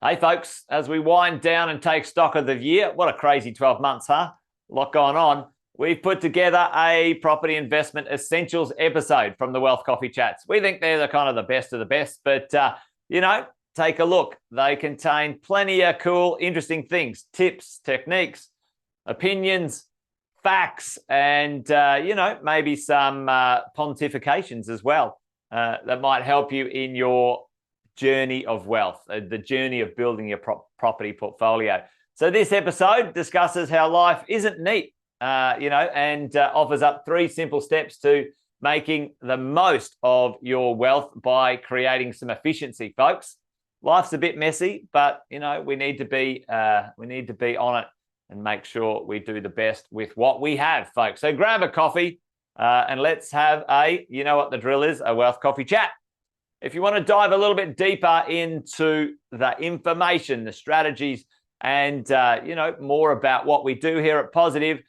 Hey, folks, as we wind down and take stock of the year, what a crazy 12 months, huh? A lot going on. We've put together a property investment essentials episode from the Wealth Coffee Chats. We think they're the kind of the best of the best, but, take a look. They contain plenty of cool, interesting things, tips, techniques, opinions, facts, and, maybe some pontifications as well that might help you in your journey of wealth, the journey of building your property portfolio. So this episode discusses how life isn't neat, and offers up 3 simple steps to making the most of your wealth by creating some efficiency, folks. Life's a bit messy, but we need to be on it and make sure we do the best with what we have, folks. So grab a coffee and let's have you know what the drill is, a Wealth Coffee Chat. If you want to dive a little bit deeper into the information, the strategies, and more about what we do here at Positive,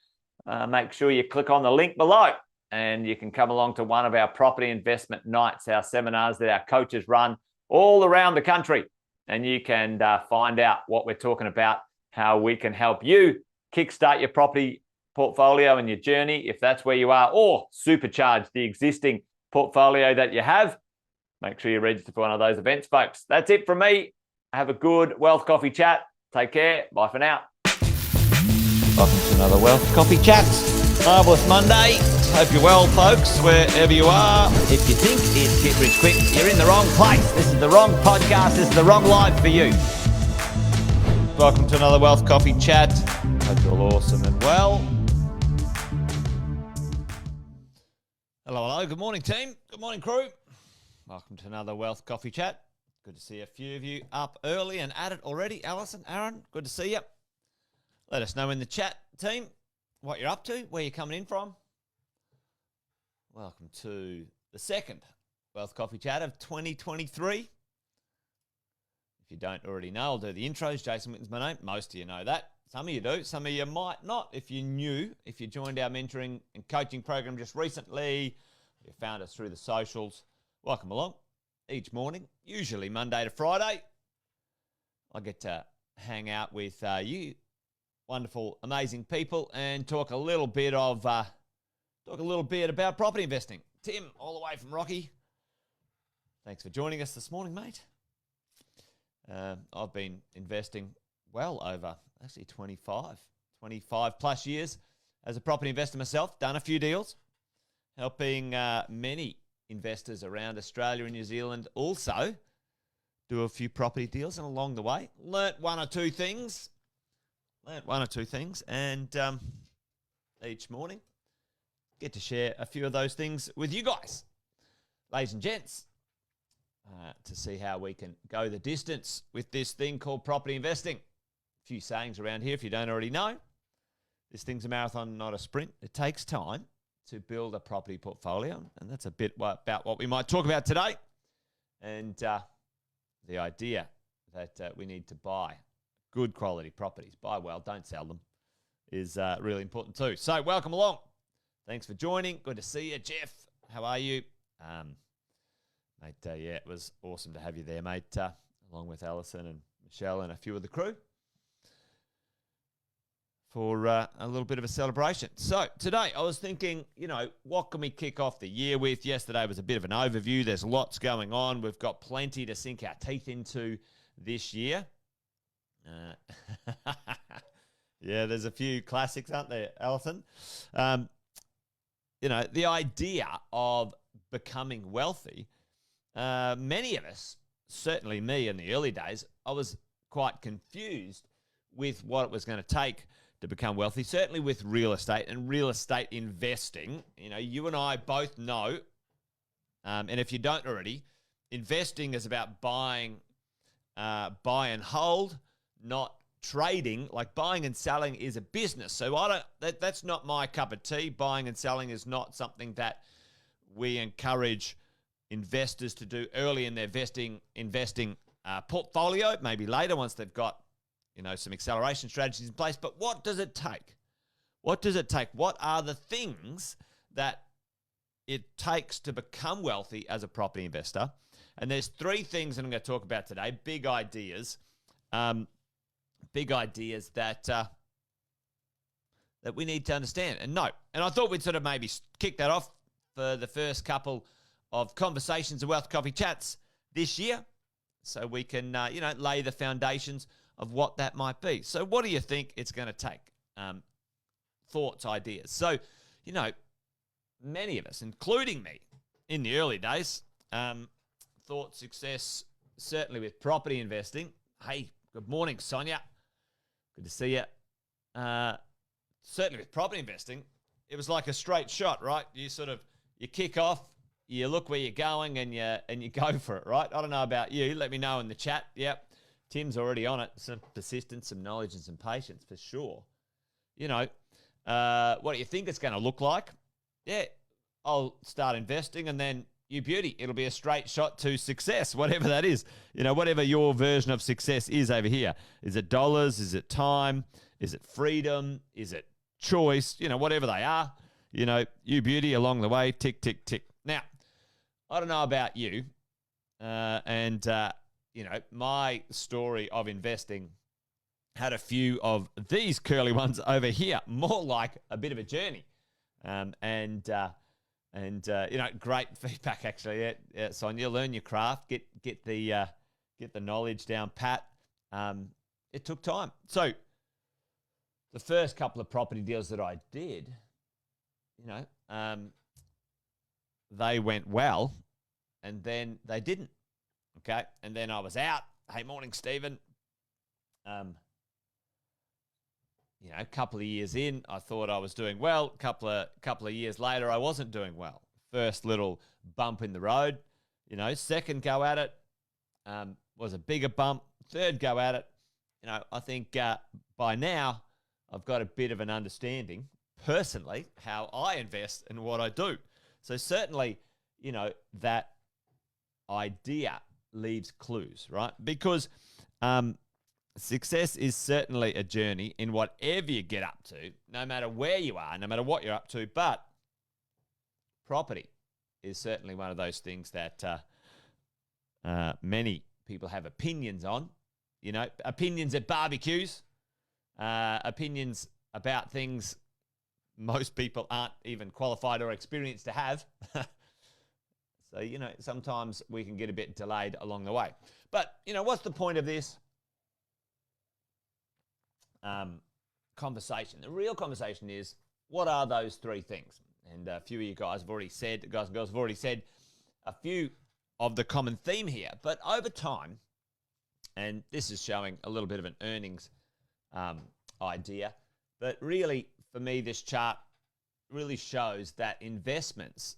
make sure you click on the link below and you can come along to one of our property investment nights, our seminars that our coaches run all around the country. And you can find out what we're talking about, how we can help you kickstart your property portfolio and your journey, if that's where you are, or supercharge the existing portfolio that you have. Make sure you register for one of those events, folks. That's it from me. Have a good Wealth Coffee Chat. Take care. Bye for now. Welcome to another Wealth Coffee Chat. Marvellous Monday. Hope you're well, folks, wherever you are. If you think it's Get Rich Quick, you're in the wrong place. This is the wrong podcast. This is the wrong live for you. Welcome to another Wealth Coffee Chat. Hope you're all awesome and well. Hello. Good morning, team. Good morning, crew. Welcome to another Wealth Coffee Chat. Good to see a few of you up early and at it already. Alison, Aaron, good to see you. Let us know in the chat, team, what you're up to, where you're coming in from. Welcome to the second Wealth Coffee Chat of 2023. If you don't already know, I'll do the intros. Jason Witten's my name. Most of you know that. Some of you do. Some of you might not. If you're new, if you joined our mentoring and coaching program just recently, you found us through the socials, welcome along. Each morning, usually Monday to Friday, I get to hang out with you wonderful, amazing people and talk a little bit about property investing. Tim, all the way from Rocky. Thanks for joining us this morning, mate. I've been investing well over actually 25 plus years as a property investor myself. Done a few deals, helping many investors around Australia and New Zealand also do a few property deals, and along the way learnt one or two things, and each morning get to share a few of those things with you guys, ladies and gents, to see how we can go the distance with this thing called property investing. A few sayings around here if you don't already know. This thing's a marathon, not a sprint. It takes time to build a property portfolio, and that's a bit about what we might talk about today. And the idea that we need to buy good quality properties, buy well, don't sell them, is really important too. So welcome along. Thanks for joining. Good to see you, Jeff. How are you? Mate, it was awesome to have you there, mate, along with Alison and Michelle and a few of the crew, for a little bit of a celebration. So today I was thinking, what can we kick off the year with? Yesterday was a bit of an overview. There's lots going on. We've got plenty to sink our teeth into this year. Yeah, there's a few classics, aren't there, Alison? The idea of becoming wealthy, many of us, certainly me in the early days, I was quite confused with what it was going to take to become wealthy, certainly with real estate and real estate investing. You and I both know, and if you don't already, investing is about buy and hold, not trading. Like buying and selling is a business. So that's not my cup of tea. Buying and selling is not something that we encourage investors to do early in their investing portfolio, maybe later once they've got some acceleration strategies in place. But what does it take? What does it take? What are the things that it takes to become wealthy as a property investor? And there's 3 things that I'm going to talk about today, big ideas big ideas that we need to understand and know. And I thought we'd sort of maybe kick that off for the first couple of conversations and Wealth Coffee Chats this year, so we can, lay the foundations of what that might be. So what do you think it's going to take? Thoughts, ideas. So, many of us, including me, in the early days, thought success, certainly with property investing. Hey, good morning, Sonia. Good to see you. Certainly with property investing, it was like a straight shot, right? You kick off, you look where you're going, and you go for it, right? I don't know about you. Let me know in the chat. Yep, Tim's already on it. Some persistence, some knowledge, and some patience for sure. What do you think it's going to look like? Yeah, I'll start investing, and then you beauty, it'll be a straight shot to success, whatever that is. Whatever your version of success is over here. Is it dollars? Is it time? Is it freedom? Is it choice? Whatever they are. You beauty along the way, tick, tick, tick. Now, I don't know about you, my story of investing had a few of these curly ones over here, more like a bit of a journey. Great feedback actually. Yeah, Sonia, learn your craft, get the knowledge down pat. It took time. So the first couple of property deals that I did, they went well, and then they didn't. Okay, and then I was out. Hey, morning, Stephen. A couple of years in, I thought I was doing well. Couple of years later, I wasn't doing well. First little bump in the road. Second go at it was a bigger bump. Third go at it. I think by now I've got a bit of an understanding personally how I invest and what I do. So certainly, that idea leaves clues, right? Because success is certainly a journey in whatever you get up to, no matter where you are, no matter what you're up to. But property is certainly one of those things that many people have opinions on. Opinions at barbecues, opinions about things most people aren't even qualified or experienced to have. So, sometimes we can get a bit delayed along the way. But, what's the point of this conversation? The real conversation is, what are those three things? And a few of you guys and girls have already said a few of the common theme here. But over time, and this is showing a little bit of an earnings idea, but really, for me, this chart really shows that investments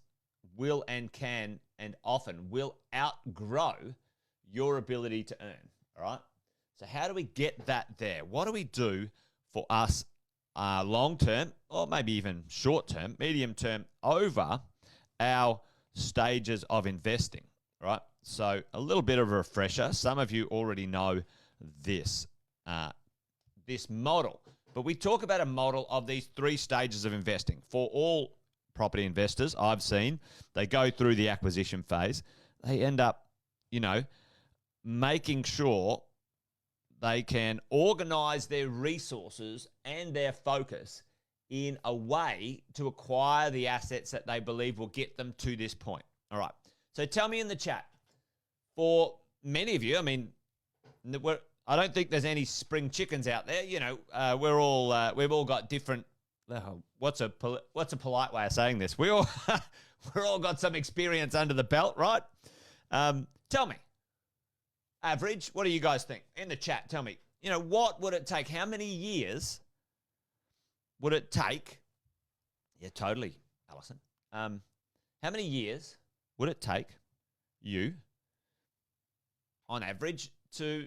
will and can and often will outgrow your ability to earn, all right? So how do we get that there? What do we do for us long-term, or maybe even short-term, medium-term, over our stages of investing, right? So a little bit of a refresher. Some of you already know this model, but we talk about a model of these three stages of investing. For all property investors I've seen, they go through the acquisition phase. They end up, making sure they can organize their resources and their focus in a way to acquire the assets that they believe will get them to this point. All right. So tell me in the chat, for many of you, I don't think there's any spring chickens out there. We've all got different. What's a polite way of saying this? We're all got some experience under the belt, right? Tell me, average. What do you guys think in the chat? Tell me. What would it take? How many years would it take? Yeah, totally, Alison. How many years would it take you, on average, to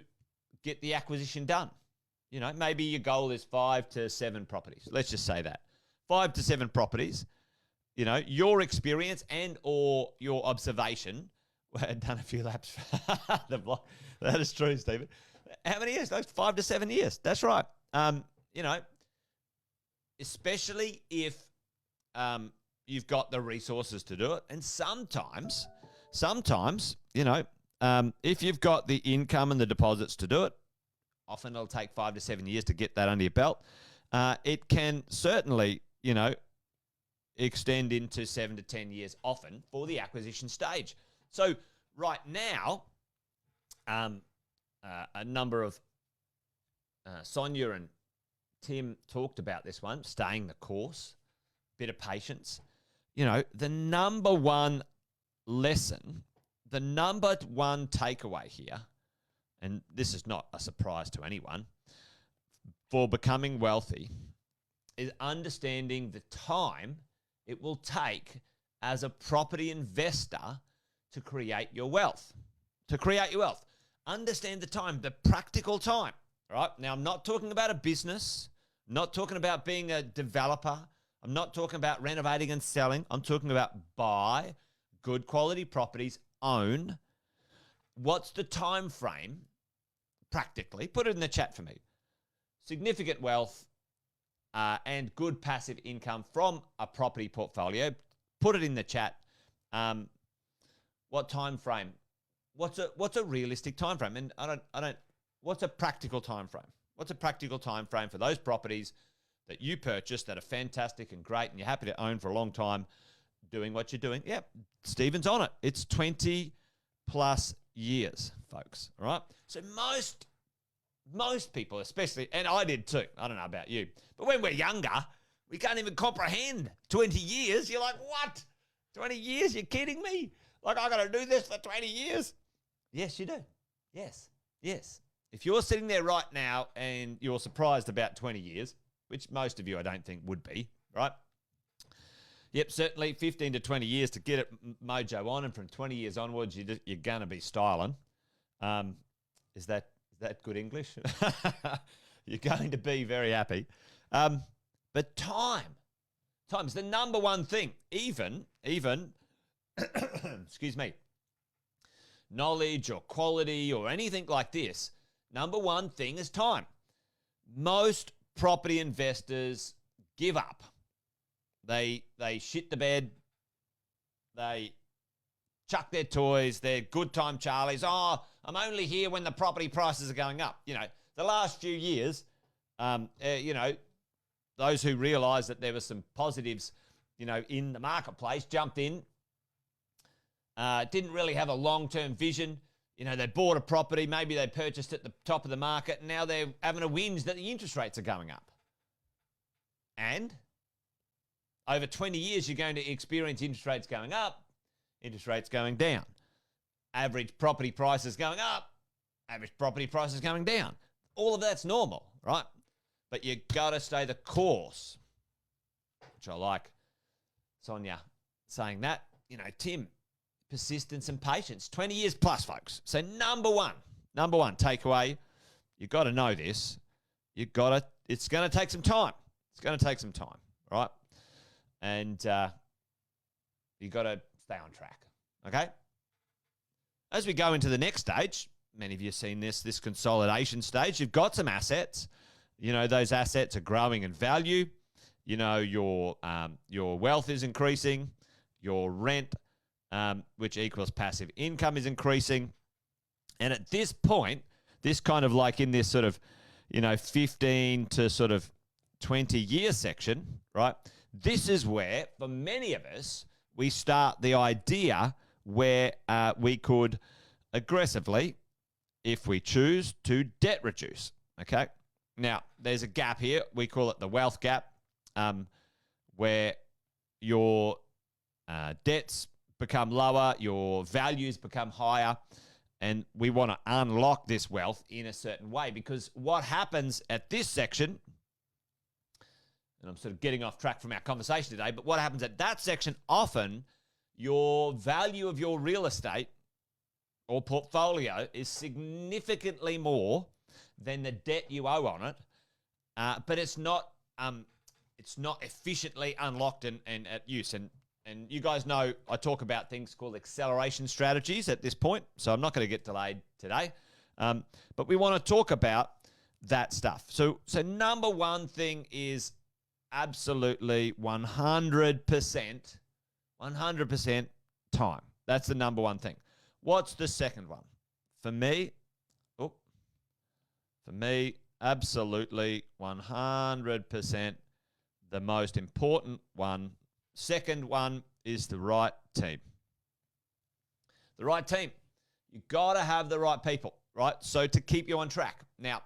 get the acquisition done? Maybe your goal is 5 to 7 properties. Let's just say that. 5 to 7 properties. Your experience and or your observation. I've done a few laps. That is true, Stephen. How many years? 5 to 7 years. That's right. Especially if you've got the resources to do it. And sometimes, if you've got the income and the deposits to do it, Often it'll take 5 to 7 years to get that under your belt. It can certainly, extend into 7 to 10 years often for the acquisition stage. So right now, a number of Sonia and Tim talked about this one, staying the course, bit of patience. The number one lesson, the number one takeaway here, and this is not a surprise to anyone, for becoming wealthy is understanding the time it will take as a property investor to create your wealth. Understand the time, the practical time, right? Now, I'm not talking about a business. I'm not talking about being a developer. I'm not talking about renovating and selling. I'm talking about buy good quality properties, own. What's the time frame practically? Put it in the chat for me. Significant wealth and good passive income from a property portfolio. Put it in the chat. What time frame? What's a realistic time frame? And I don't. What's a practical time frame? What's a practical time frame for those properties that you purchased that are fantastic and great and you're happy to own for a long time, doing what you're doing? Yeah, Stephen's on it. It's 20 plus years, folks. All right. So most people, especially, and I did too. I don't know about you, but when we're younger, we can't even comprehend 20 years. You're like, what? 20 years? You're kidding me? Like, I got to do this for 20 years? Yes, you do. Yes. If you're sitting there right now and you're surprised about 20 years, which most of you I don't think would be, right? Yep, certainly 15 to 20 years to get it mojo on, and from 20 years onwards, you're going to be styling. Is that good English? You're going to be very happy. But time is the number one thing. Even excuse me, knowledge or quality or anything like this, number one thing is time. Most property investors give up. They shit the bed. They chuck their toys. They're good time Charlies. Oh, I'm only here when the property prices are going up. The last few years, those who realised that there were some positives, in the marketplace jumped in. Didn't really have a long-term vision. They bought a property, maybe they purchased at the top of the market, and now they're having a whinge that the interest rates are going up. And over 20 years, you're going to experience interest rates going up, interest rates going down. Average property prices going up, average property prices going down. All of that's normal, right? But you got to stay the course, which I like Sonia saying that. Tim, persistence and patience, 20 years plus, folks. So number one takeaway, you got to know this. It's going to take some time. Right? And you got to stay on track, okay? As we go into the next stage, many of you have seen this consolidation stage. You've got some assets. Those assets are growing in value. Your wealth is increasing. Your rent, which equals passive income, is increasing. And at this point, this kind of like in this sort of, 15 to sort of 20-year section, right? This is where, for many of us, we start the idea where we could aggressively, if we choose, to debt reduce, okay? Now, there's a gap here. We call it the wealth gap, where your debts become lower, your values become higher, and we want to unlock this wealth in a certain way, because what happens at this section, and I'm sort of getting off track from our conversation today, but what happens at that section, often your value of your real estate or portfolio is significantly more than the debt you owe on it, but it's not efficiently unlocked and at use. And you guys know I talk about things called acceleration strategies at this point, so I'm not going to get delayed today. But we want to talk about that stuff. So number one thing is absolutely 100% time. That's the number one thing. What's the second one? For me, For me, absolutely 100% the most important one. Second one is the right team. The right team. You've got to have the right people, right? So to keep you on track. Now,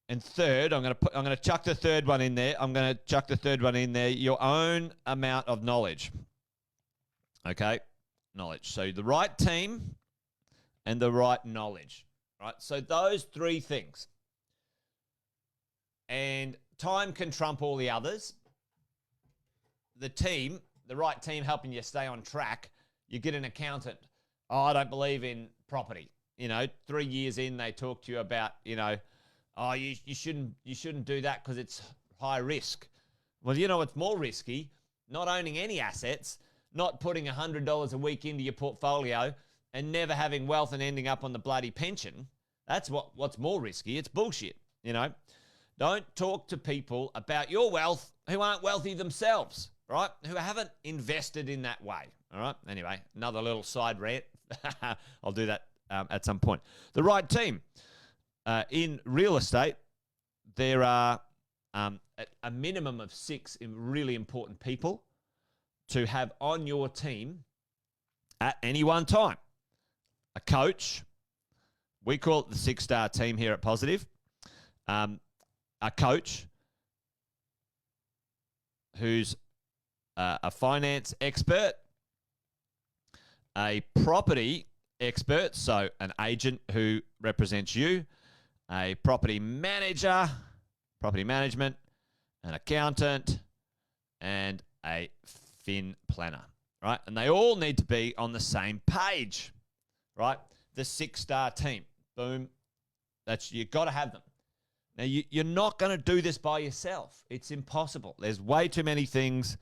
and third, I'm going to chuck the third one in there. Your own amount of knowledge. Okay? Knowledge. So the right team and the right knowledge, right? So those three things. And time can trump all the others. The team, the right team helping you stay on track. You get an accountant. Oh, I don't believe in property. 3 years in, they talk to you about, oh, you shouldn't do that because it's high risk. Well, it's more risky, not owning any assets, not putting $100 a week into your portfolio and never having wealth and ending up on the bloody pension. That's what's more risky. It's bullshit, Don't talk to people about your wealth who aren't wealthy themselves, right? Who haven't invested in that way, all right? Anyway, another little side rant. I'll do that at some point. The right team. In real estate, there are a minimum of 6 really important people to have on your team at any one time. A coach. We call it the 6-star team here at Positive. A coach who's a finance expert, a property expert, so an agent who represents you, a property manager, property management, an accountant, and a fin planner, right? And they all need to be on the same page, right? The 6-star team. Boom. You've got to have them. Now, you're not going to do this by yourself. It's impossible. There's way too many things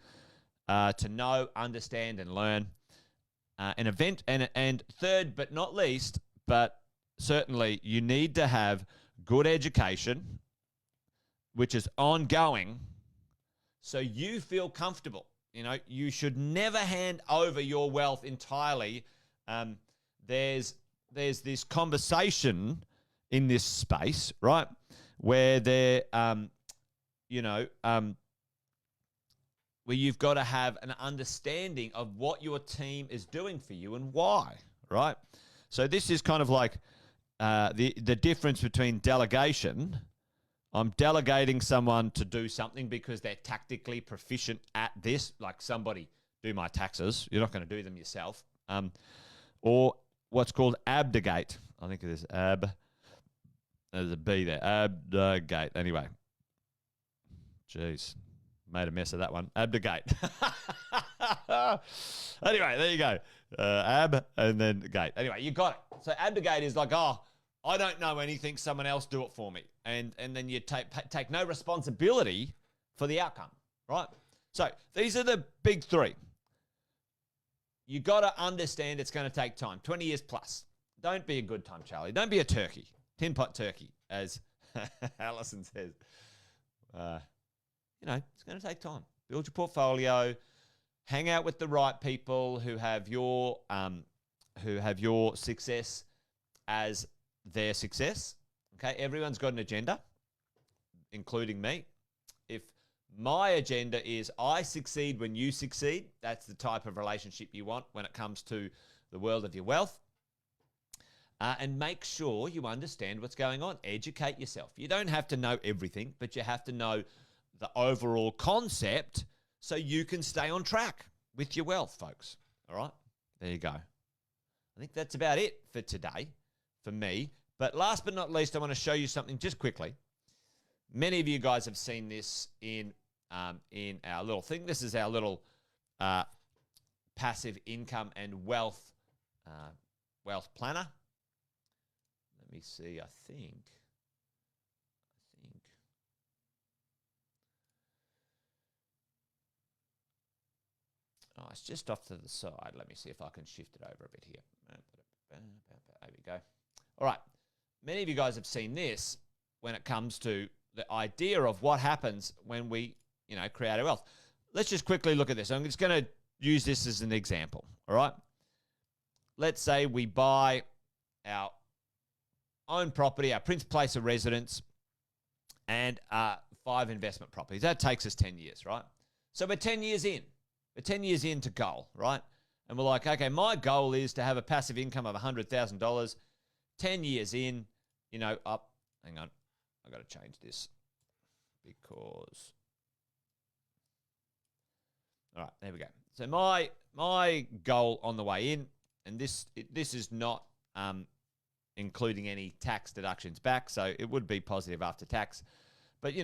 to know, understand, and learn. And third, but not least, but certainly you need to have good education, which is ongoing, so you feel comfortable. You should never hand over your wealth entirely. There's this conversation in this space, right, where where you've got to have an understanding of what your team is doing for you and why, right? So this is kind of like the difference between delegation. I'm delegating someone to do something because they're tactically proficient at this, like somebody do my taxes. You're not going to do them yourself. Or what's called abdicate. I think it is there's a B there. Abdicate. Anyway. Jeez. Made a mess of that one. Abdicate. Anyway, there you go. Ab and then gate. Anyway, you got it. So abdicate is like, oh, I don't know anything. Someone else do it for me. And then you take no responsibility for the outcome, right? So these are the big 3. You got to understand it's going to take time. 20 years plus. Don't be a good time, Charlie. Don't be a turkey. Tin pot turkey, as Allison says. It's going to take time. Build your portfolio. Hang out with the right people who have your success as their success. Okay, everyone's got an agenda, including me. If my agenda is I succeed when you succeed, that's the type of relationship you want when it comes to the world of your wealth. And make sure you understand what's going on. Educate yourself. You don't have to know everything, but you have to know the overall concept so you can stay on track with your wealth, folks. All right? There you go. I think that's about it for today for me. But last but not least, I want to show you something just quickly. Many of you guys have seen this in our little thing. This is our little passive income and wealth planner. Let me see. I think. Oh, it's just off to the side. Let me see if I can shift it over a bit here. There we go. All right. Many of you guys have seen this when it comes to the idea of what happens when we, create our wealth. Let's just quickly look at this. I'm just going to use this as an example. All right. Let's say we buy our own property, our principal place of residence, and 5 investment properties. That takes us 10 years, right? So we're 10 years in. We're 10 years into goal, right? And we're like, okay, my goal is to have a passive income of $100,000. 10 years in, hang on, I got to change this because, all right, there we go. So my goal on the way in, and this is not including any tax deductions back, so it would be positive after tax. But,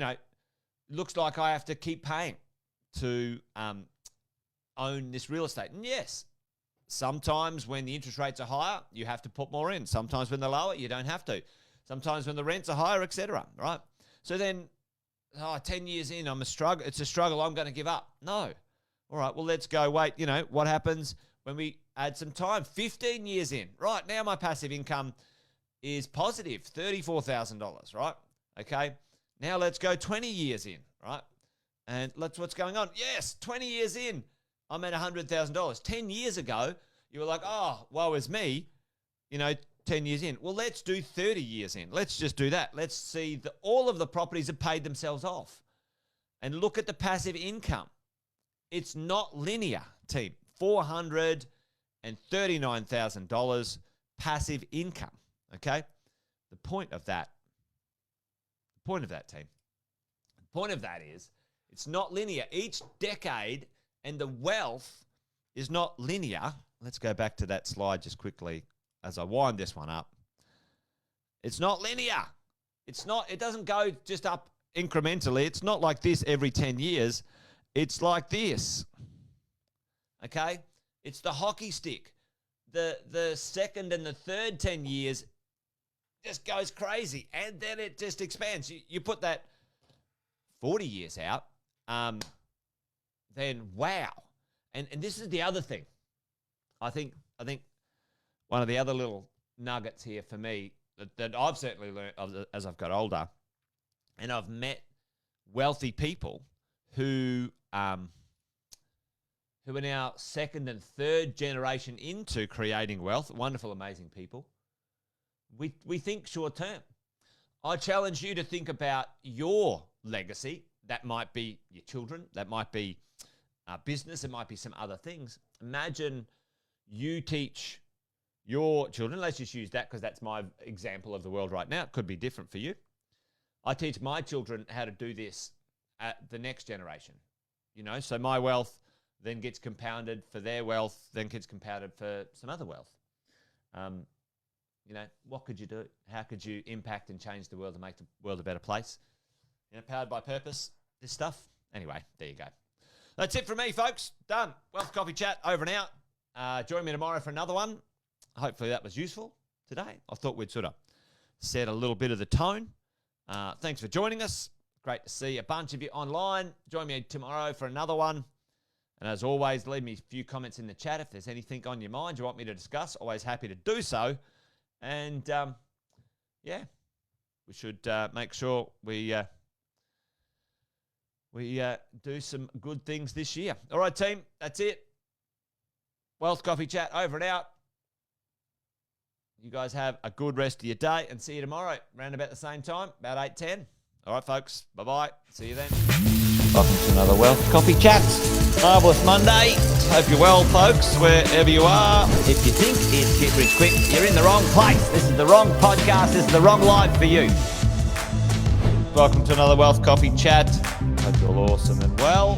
looks like I have to keep paying to own this real estate. And yes, sometimes when the interest rates are higher, you have to put more in. Sometimes when they're lower, you don't have to. Sometimes when the rents are higher, etc. Right? So then, 10 years in, it's a struggle, I'm going to give up. No. All right, well, let's go. Wait, what happens when we add some time? 15 years in. Right, now my passive income is positive, $34,000, right? Okay, now let's go 20 years in, right? And what's going on. Yes, 20 years in, I'm at $100,000. 10 years ago, you were like, oh, woe is me, 10 years in. Well, let's do 30 years in. Let's just do that. Let's see that all of the properties have paid themselves off. And look at the passive income. It's not linear, team. $439,000 passive income, okay? The point of that, team, the point of that is it's not linear. Each decade and the wealth is not linear. Let's go back to that slide just quickly as I wind this one up. It's not linear. It doesn't go just up incrementally. It's not like this every 10 years. It's like this, okay? It's the hockey stick. The second and the third 10 years just goes crazy, and then it just expands. You put that 40 years out, then wow. And this is the other thing. I think one of the other little nuggets here for me that I've certainly learned as I've got older, and I've met wealthy people who are now second and third generation into creating wealth, wonderful, amazing people. We think short term. I challenge you to think about your legacy. That might be your children. That might be business. It might be some other things. Imagine you teach your children. Let's just use that because that's my example of the world right now. It could be different for you. I teach my children how to do this at the next generation. So my wealth then gets compounded for their wealth, then gets compounded for some other wealth. What could you do? How could you impact and change the world and make the world a better place? Powered by purpose, this stuff. Anyway, there you go. That's it from me, folks. Done. Wealth Coffee Chat over and out. Join me tomorrow for another one. Hopefully that was useful today. I thought we'd sort of set a little bit of the tone. Thanks for joining us. Great to see a bunch of you online. Join me tomorrow for another one. And as always, leave me a few comments in the chat if there's anything on your mind you want me to discuss. Always happy to do so. And, we should make sure we do some good things this year. All right, team, that's it. Wealth Coffee Chat over and out. You guys have a good rest of your day and see you tomorrow around about the same time, about 8:10. All right, folks. Bye-bye. See you then. Welcome to another Wealth Coffee Chat. Marvellous Monday. Hope you're well, folks, wherever you are. If you think it's Get Rich Quick, you're in the wrong place. This is the wrong podcast. This is the wrong life for you. Welcome to another Wealth Coffee Chat. Hope you're all awesome and well.